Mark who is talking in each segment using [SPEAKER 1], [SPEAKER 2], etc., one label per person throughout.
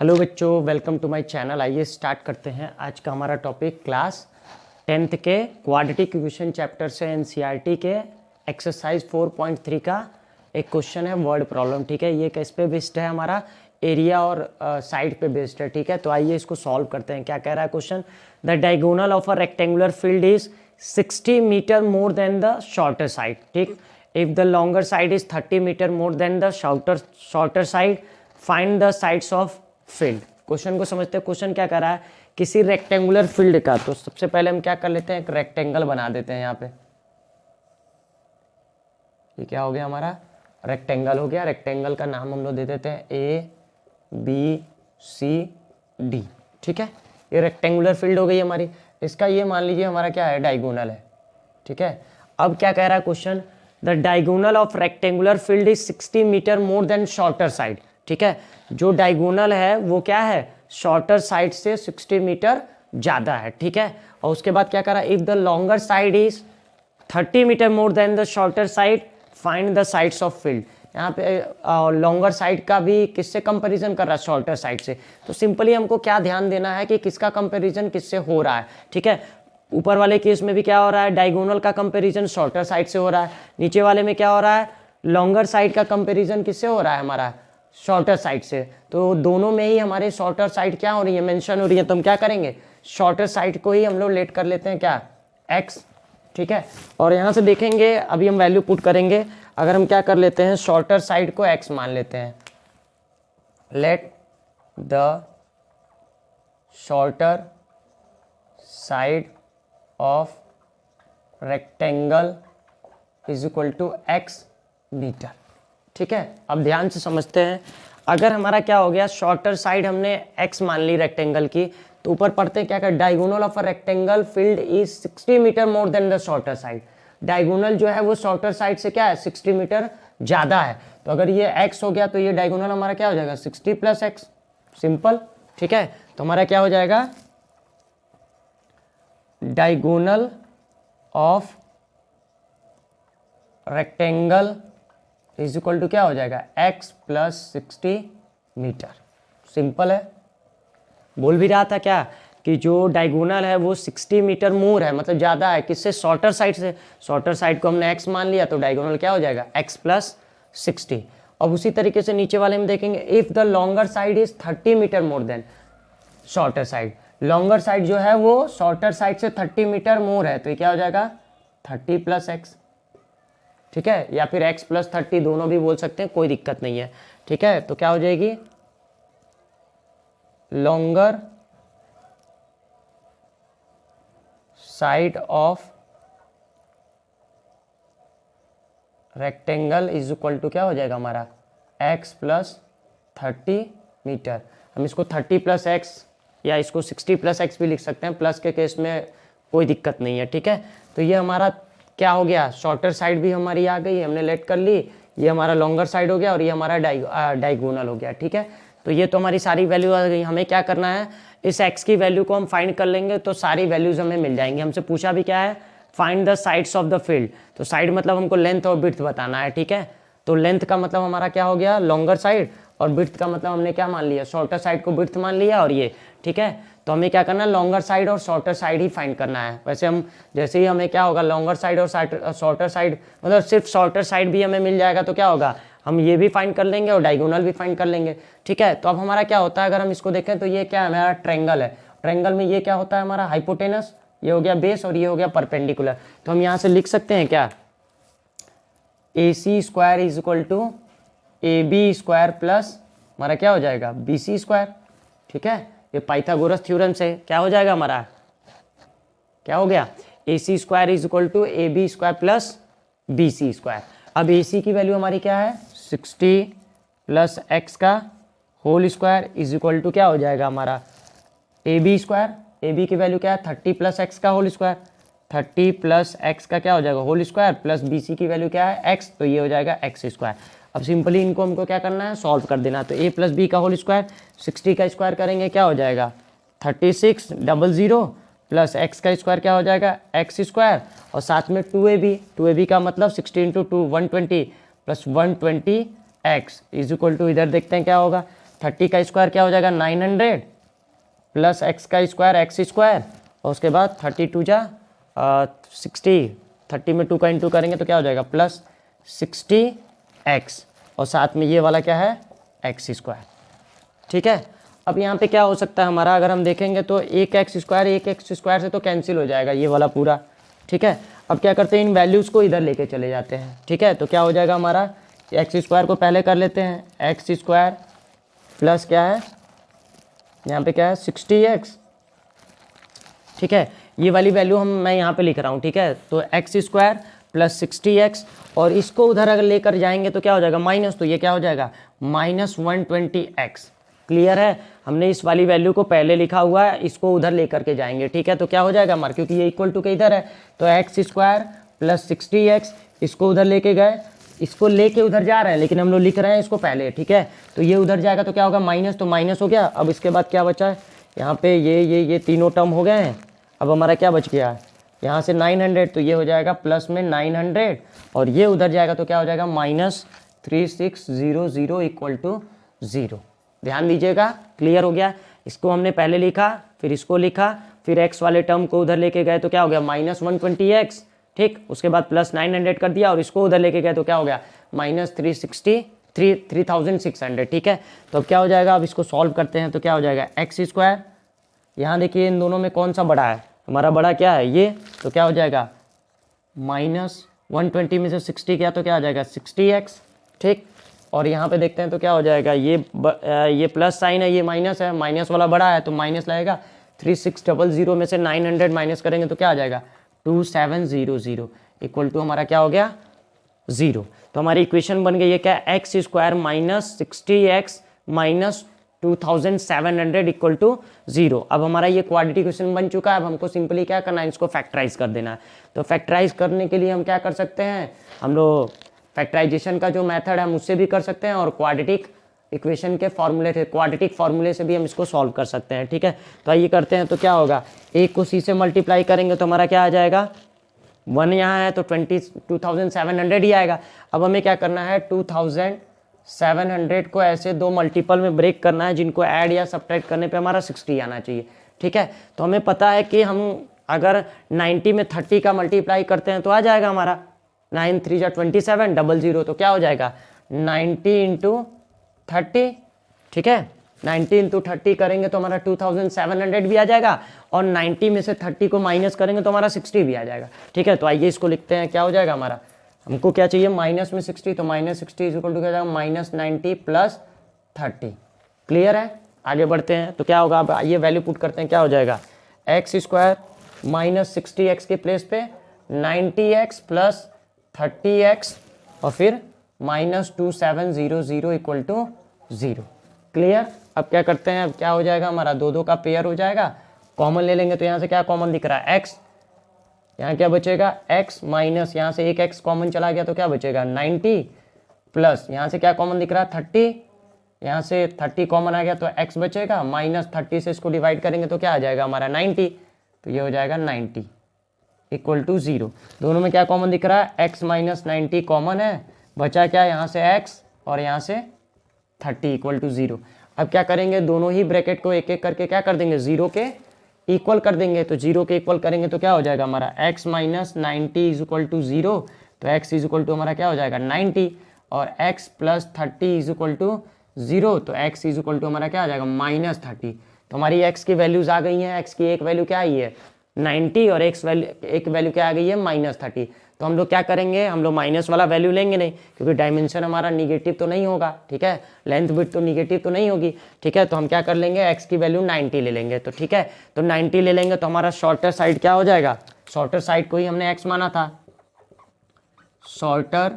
[SPEAKER 1] Hello बच्चों, welcome to my channel. आइए start करते हैं आज का हमारा टॉपिक। क्लास 10th के क्वाड्रेटिक इक्वेशन चैप्टर से एनसीईआरटी के एक्सरसाइज 4.3 का एक क्वेश्चन है, वर्ड प्रॉब्लम। ठीक है, ये किस पे बेस्ड है? हमारा एरिया और साइड पे बेस्ड है। ठीक है, तो आइए इसको सॉल्व करते हैं। क्या कह रहा है question? The diagonal of a rectangular field is 60 metre more than the shorter side. ठीक, if the longer side is 30 metre more than the shorter side, find the sides of field. Question को समझते हैं। Question क्या कर रहा है? किसी rectangular field का। तो सबसे पहले हम क्या कर लेते हैं, एक रेक्टेंगल बना देते हैं यहाँ पे। ये क्या हो गया? हमारा रेक्टेंगल हो गया। रेक्टेंगल का नाम हम लोग दे देते हैं ABCD। ठीक है, ये रेक्टेंगुलर फील्ड हो गई हमारी। इसका ये मान लीजिए हमारा क्या है, डायगोनल है। ठीक है, अब क्या कह रहा है question? The diagonal of rectangular field is 60 metre more than shorter side. ठीक है, जो डायगोनल है वो क्या है, शॉर्टर साइड से 60 मीटर ज़्यादा है। ठीक है, और उसके बाद क्या करा? If the longer side is 30 metre more than the shorter side, find the sides of field. यहाँ पे लॉन्गर साइड का भी किससे कंपैरिजन कर रहा है? शॉर्टर साइड से। तो सिंपली हमको क्या ध्यान देना है कि किसका कंपैरिजन किससे हो रहा है। ठीक है, ऊपर वाले केस में भी क्या हो रहा है, डायगोनल का कंपैरिजन शॉर्टर साइड से हो रहा है। नीचे वाले में क्या हो रहा है, लॉन्गर साइड का कंपैरिजन किससे हो रहा है, हमारा शॉर्टर साइड से। तो दोनों में ही हमारे शॉर्टर साइड क्या हो रही है, मेंशन हो रही है। तो हम क्या करेंगे, शॉर्टर साइड को ही हम लोग लेट कर लेते हैं, क्या, x। ठीक है, और यहाँ से देखेंगे, अभी हम वैल्यू पुट करेंगे। अगर हम क्या कर लेते हैं, शॉर्टर साइड को x मान लेते हैं। Let the shorter side of rectangle is equal to x metre. ठीक है, अब ध्यान से समझते हैं। अगर हमारा क्या हो गया, शॉर्टर साइड हमने x मान ली रेक्टेंगल की, तो ऊपर पढ़ते हैं क्या कर, diagonal of a rectangle field is 60 metre more than the shorter side. Diagonal जो है वो शॉर्टर साइड से क्या है, 60 मीटर ज़्यादा है। तो अगर ये x हो गया तो ये डायगोनल हमारा क्या हो जाएगा, 60 + x। सिंपल। ठीक है, तो हमारा क्या हो जाएगा, diagonal of rectangle is equal to क्या हो जाएगा, x + 60 मीटर। सिंपल है। बोल भी रहा था क्या कि जो डायगोनल है वो 60 मीटर मोर है, मतलब ज़्यादा है किससे, शॉर्टर साइड से। शॉर्टर साइड को हमने x मान लिया तो डायगोनल क्या हो जाएगा, x + 60। अब उसी तरीके से नीचे वाले में देखेंगे, if the longer side is 30 metre more than shorter side. Longer side जो है वो शॉर्टर साइड से 30 मीटर मोर है, तो ये क्या हो जाएगा, 30 + x। ठीक है, या फिर x + 30 दोनों भी बोल सकते हैं, कोई दिक्कत नहीं है। ठीक है, तो क्या हो जाएगी, longer side of rectangle is equal to क्या हो जाएगा हमारा, x + 30 मीटर। हम इसको 30 + x या इसको 60 + x भी लिख सकते हैं, प्लस के केस में कोई दिक्कत नहीं है। ठीक है, तो ये हमारा क्या हो गया, शॉर्टर साइड भी हमारी आ गई, हमने लेट कर ली। ये हमारा लॉन्गर साइड हो गया और ये हमारा डायगोनल हो गया। ठीक है, तो ये तो हमारी सारी वैल्यू आ गई। हमें क्या करना है, इस x की वैल्यू को हम फाइंड कर लेंगे तो सारी वैल्यूज हमें मिल जाएंगी। हमसे पूछा भी क्या है, find the sides of the field. तो साइड मतलब हमको लेंथ और विड्थ बताना है। ठीक है, तो लेंथ का मतलब हमारा क्या हो गया, लॉन्गर साइड, और विड्थ का मतलब हमने क्या मान लिया, शॉर्टर साइड को विड्थ मान लिया, और ये। ठीक है, तो हमें क्या करना है, लॉन्गर साइड और शॉर्टर साइड ही फाइंड करना है। वैसे हम जैसे ही हमें क्या होगा, लॉन्गर साइड और शॉर्टर साइड, मतलब सिर्फ शॉर्टर साइड भी हमें मिल जाएगा तो क्या होगा, हम ये भी फाइंड कर लेंगे और डायगोनल भी फाइंड कर लेंगे। ठीक है, तो अब हमारा क्या होता है, अगर हम इसको देखें तो ये क्या है, हमारा ट्रायंगल है। ट्रायंगल में ये क्या होता है, हमारा हाइपोटेनस, ये हो गया बेस और ये हो गया परपेंडिकुलर। तो हम यहाँ से लिख सकते हैं क्या, AC² is equal to AB² plus हमारा क्या हो जाएगा, BC²। ठीक है, ये पाइथागोरस थ्योरम से क्या हो जाएगा हमारा, क्या हो गया, AC² is equal to AB² plus BC²। अब AC की वैल्यू हमारी क्या है, 60 + x का whole square is equal to क्या हो जाएगा हमारा, AB²। AB की वैल्यू क्या है, 30 + x का होल स्क्वायर। 30 + x का क्या हो जाएगा, होल स्क्वायर, प्लस BC की वैल्यू क्या है, x, तो ये हो जाएगा x²। अब सिंपली इनको हमको क्या करना है, सॉल्व कर देना। तो a + b का होल स्क्वायर, 60 का स्क्वायर करेंगे क्या हो जाएगा, 3600 प्लस x का स्क्वायर क्या हो जाएगा, x², और साथ में 2ab का मतलब 60 × 2 120 plus 120x is equal to, इधर देखते हैं क्या होगा, 30 का स्क्वायर क्या हो जाएगा 900 प्लस एक्स का स्क्वायर एक्स स्क्वायर, और उसके बाद 32 जा 60, 30 में 2 का इंटू करेंगे तो क्या हो जाएगा प्लस 60x, और साथ में ये वाला क्या है एक्स स्क्वायर। ठीक है, अब यहाँ पे क्या हो सकता है हमारा, अगर हम देखेंगे तो एक एक्स स्क्वायर से तो कैंसिल हो जाएगा ये वाला पूरा। ठीक है, अब क्या करते हैं इन वैल्यूज़ को इधर लेके चले जाते हैं। ठीक है, तो क्या हो जाएगा हमारा, एक्स स्क्वायर को पहले कर लेते हैं, एक्स स्क्वायर प्लस क्या है यहाँ पे क्या है 60x। ठीक है, ये वाली वैल्यू मैं यहाँ पे लिख रहा हूँ। ठीक है, तो एक्स स्क्वायर प्लस 60x, और इसको उधर अगर लेकर जाएंगे तो क्या हो जाएगा माइनस, तो ये क्या हो जाएगा -120x। क्लियर है, हमने इस वाली वैल्यू को पहले लिखा हुआ है, इसको उधर लेकर के जाएंगे। ठीक है, तो क्या हो जाएगा हमारा, क्योंकि ये इक्वल टू के इधर है, तो एक्स स्क्वायर प्लस 60x, इसको उधर लेके गए, इसको लेके उधर जा रहे हैं लेकिन हम लोग लिख रहे हैं इसको पहले। ठीक है, तो ये उधर जाएगा तो क्या होगा माइनस, तो माइनस हो गया। अब इसके बाद क्या बचा है यहाँ पे, ये तीनों टर्म हो गए हैं। अब हमारा क्या बच गया, यहाँ से 900, तो ये हो जाएगा प्लस में 900, और ये उधर जाएगा तो क्या हो जाएगा -3600 इक्वल टू 0। ध्यान दीजिएगा, क्लियर हो गया। इसको हमने पहले लिखा, फिर इसको लिखा, फिर x वाले टर्म को उधर लेके गए तो क्या हो गया -120x। ठीक, उसके बाद प्लस 900 कर दिया, और इसको उधर लेके गए तो क्या हो गया -3600। ठीक है, तो अब क्या हो जाएगा, अब इसको सॉल्व करते हैं तो क्या हो जाएगा एक्स स्क्वायर, यहाँ देखिए इन दोनों में कौन सा बड़ा है, हमारा बड़ा क्या है ये, तो क्या हो जाएगा -120 में से 60 क्या तो क्या हो जाएगा 60x। ठीक, और यहाँ पे देखते हैं तो क्या हो जाएगा, ये प्लस साइन है, ये माइनस है, माइनस वाला बड़ा है तो माइनस लगेगा। 3600 में से 900 माइनस करेंगे तो क्या आ जाएगा 2700 इक्वल टू हमारा क्या हो गया 0। तो हमारी इक्वेशन बन गई है क्या, x square minus 60x minus 2700 equal to 0। अब हमारा ये क्वाड्रेटिक इक्वेशन बन चुका है। अब हमको सिंपली क्या करना है, इसको फैक्टराइज कर देना है। तो फैक्टराइज करने के लिए हम क्या कर सकते हैं, हम लोग फैक्टराइजेशन का जो मेथड है हम उससे भी कर सकते हैं, और क्वाड्रेटिक इक्वेशन के क्वाड्रेटिक फार्मूले से भी हम इसको सॉल्व कर सकते हैं। ठीक है, तो आइए करते हैं। तो क्या होगा, एक को सी से मल्टीप्लाई करेंगे तो हमारा क्या आ जाएगा 1 यहाँ है तो 2700 ही आएगा। अब हमें क्या करना है 2700 को ऐसे दो मल्टीपल में ब्रेक करना है, जिनको ऐड या सब्ट्रैक्ट करने पे हमारा 60 आना चाहिए। ठीक है, तो हमें पता है कि हम अगर 90 में 30 का मल्टीप्लाई करते हैं तो आ जाएगा हमारा 9 3 जा 27 00, तो क्या हो जाएगा 90 इंटू 30। ठीक है, 90 इंटू 30 करेंगे तो हमारा 2700 भी आ जाएगा, और 90 में से 30 को माइनस करेंगे तो हमारा 60 भी आ जाएगा। ठीक है, तो आइए इसको लिखते हैं। क्या हो जाएगा हमारा, हमको क्या चाहिए माइनस में 60, तो -60 इज इक्वल टू क्या जाएगा -90 प्लस 30। क्लियर है, आगे बढ़ते हैं। तो क्या होगा, अब आइए वैल्यू पुट करते हैं। क्या हो जाएगा एक्स स्क्वायर माइनस 60x के प्लेस पे 90x प्लस 30x, और फिर -2700 इक्वल टू 0। क्लियर, अब क्या करते हैं, अब क्या हो जाएगा हमारा 2 का पेयर हो जाएगा, कॉमन ले लेंगे तो यहाँ से क्या कॉमन दिख रहा है x, यहाँ क्या बचेगा x माइनस यहाँ से एक x कॉमन चला गया तो क्या बचेगा 90 प्लस यहाँ से क्या कॉमन दिख रहा है 30, यहाँ से 30 कॉमन आ गया तो x बचेगा, -30 से इसको डिवाइड करेंगे तो क्या आ जाएगा हमारा 90, तो ये हो जाएगा 90 इक्वल टू 0। दोनों में क्या कॉमन दिख रहा है x माइनस 90 कॉमन है, बचा क्या यहाँ से x और यहाँ से 30 इक्वल टू 0। अब क्या करेंगे, दोनों ही ब्रैकेट को एक एक करके क्या कर देंगे 0 के इक्वल कर देंगे। तो 0 के इक्वल करेंगे तो क्या हो जाएगा हमारा x minus 90 is equal to 0, तो x इज इक्वल टू हमारा क्या हो जाएगा 90, और x plus 30 is equal to 0, तो x इज इक्वल टू हमारा क्या आ जाएगा -30। तो हमारी x की वैल्यूज आ गई हैं। x की एक वैल्यू क्या आई है 90, और एक वैल्यू क्या आ गई है -30। तो हम लोग क्या करेंगे, हम लोग माइनस वाला वैल्यू निगेटिव नहीं, क्योंकि डायमेंशन हमारा निगेटिव तो नहीं होगा। ठीक है, लेंथ विड्थ तो निगेटिव तो नहीं होगी। ठीक है, तो हम क्या कर लेंगे x की वैल्यू 90 ले लेंगे। तो ठीक है, तो 90 ले लेंगे तो हमारा शॉर्टर साइड क्या हो जाएगा, शॉर्टर साइड को ही हमने x माना था, shorter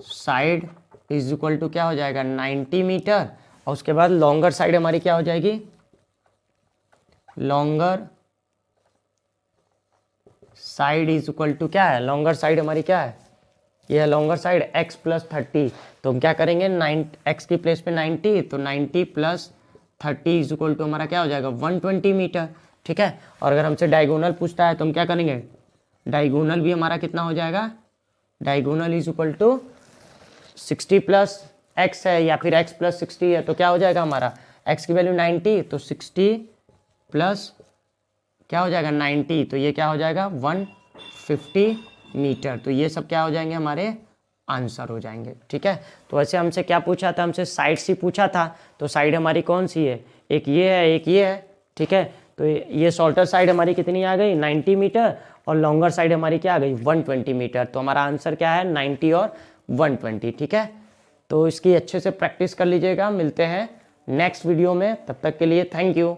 [SPEAKER 1] side is equal to क्या हो जाएगा 90 मीटर, और उसके बाद लॉन्गर साइड हमारी क्या हो जाएगी, longer side is equal to क्या है, लॉन्गर साइड हमारी क्या है, ये है लॉन्गर साइड x प्लस 30। तो हम क्या करेंगे x की प्लेस पे 90, तो 90 प्लस 30 इज इक्वल टू हमारा क्या हो जाएगा 120 मीटर। ठीक है, और अगर हमसे डायगोनल पूछता है तो हम क्या करेंगे, डायगोनल भी हमारा कितना हो जाएगा, diagonal is equal to 60 plus x है या फिर x प्लस 60 है, तो क्या हो जाएगा हमारा x की वैल्यू 90, तो 60 प्लस क्या हो जाएगा 90, तो ये क्या हो जाएगा 150 मीटर। तो ये सब क्या हो जाएंगे हमारे आंसर हो जाएंगे। ठीक है, तो वैसे हमसे क्या पूछा था, हमसे साइड से पूछा था, तो साइड हमारी कौन सी है, एक ये है एक ये है। ठीक है, तो ये शॉर्टर साइड हमारी कितनी आ गई 90 मीटर और लॉन्गर साइड हमारी क्या आ गई 120 मीटर। तो हमारा आंसर क्या है 90 और 120। ठीक है, तो इसकी अच्छे से प्रैक्टिस कर लीजिएगा। मिलते हैं नेक्स्ट वीडियो में, तब तक के लिए थैंक यू।